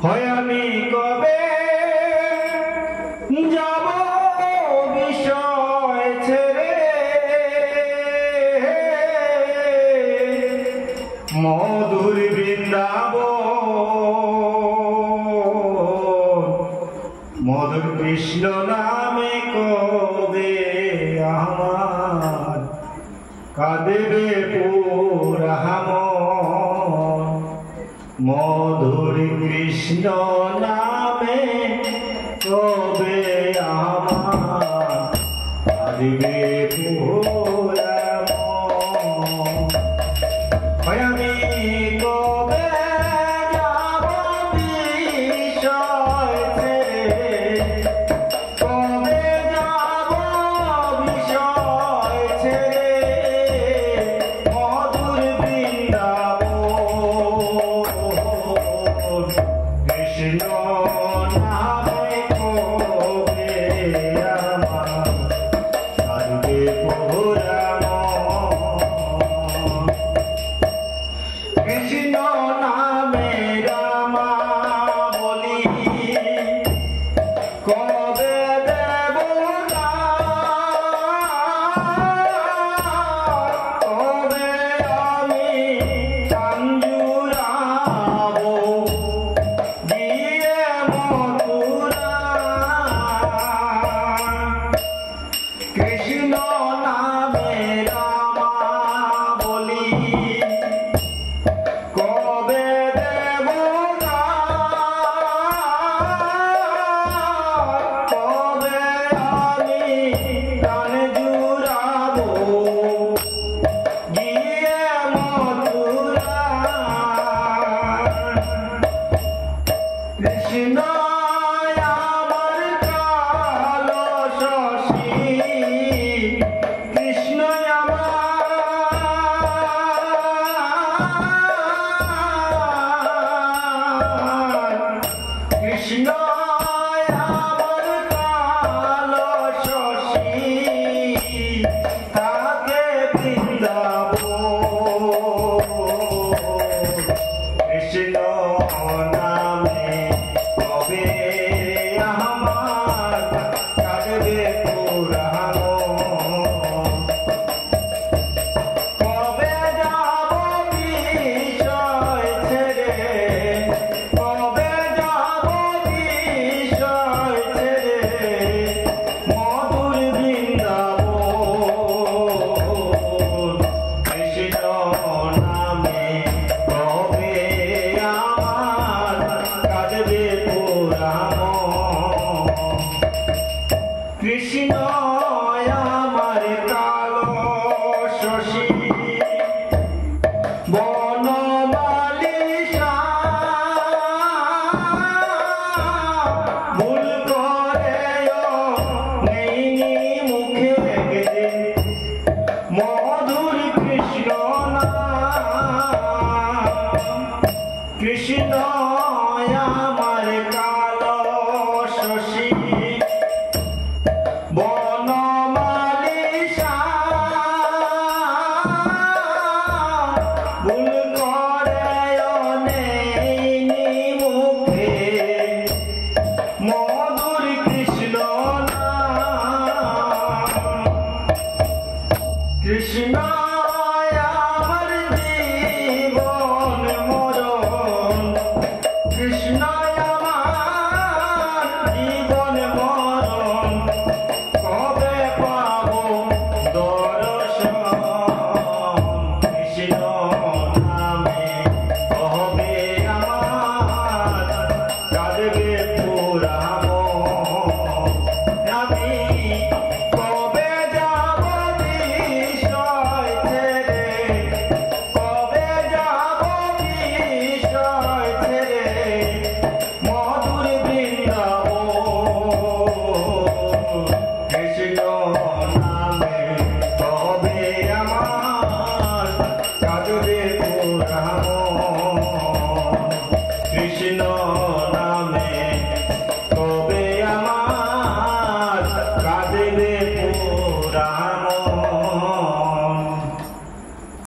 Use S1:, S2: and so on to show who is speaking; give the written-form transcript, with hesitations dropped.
S1: হয় আমি কবে যাব বিষয় ছেড়ে মধুর বৃন্দাবন মধুর কৃষ্ণ নামে কবে আমার কাঁদবে পুরা মন মধুর কৃষ্ণ নামে কবে আমার কাঁদবে পুরা মন হয় আমি কবে যাব বিষয় ছেড়ে কবে যাব বিষয় ছেড়ে মধুর বৃন্দাবন কৃষ্ণ নামে কবে আমার কাঁদবে পুরা কৃষ্ণ নামে রামা বলি কবে দেব কবে আমি কাঞ্জুরাবো গিয়ে মথুরা কৃষ্ণ নামে রামা বলি কবে দেব কবে আমি প্রাণ জুড়াবো গিয়ে মথুরা কৃষ্ণ আমার কালো শশী কৃষ্ণ কৃষ্ণ আমার কালো শশী তাকে বৃন্দাবন কৃষ্ণ নামে কবে আমার কাঁদবে পুরা মন কবে যাব বিষয় ছেড়ে কবে যাব বিষয় ছেড়ে মধুর বৃন্দাবন কৃষ্ণ নামে কবে আমার কাঁদবে পুরা মন কৃষ্ণ আমার কালো শশী বনমালী ভুল করেও নেইনি মুখে মধুর কৃষ্ণ কৃষ্ণ আমার কালো শশী বনমালী ভুল করেও নেইনি মুখে মধুর কৃষ্ণ কৃষ্ণ আমার জীবন মরণ কৃষ্ণ আমার জীবন মরণ কবে পাবো দর্শন কৃষ্ণ নামে কবে আমার কাঁদবে পুরা মন আমি কবে যাব বিষয় ছেড়ে কবে যাব বিষয় ছেড়ে মধুর বৃন্দাবন কৃষ্ণ নামে কবে আমার কাঁদবে পুরা মন।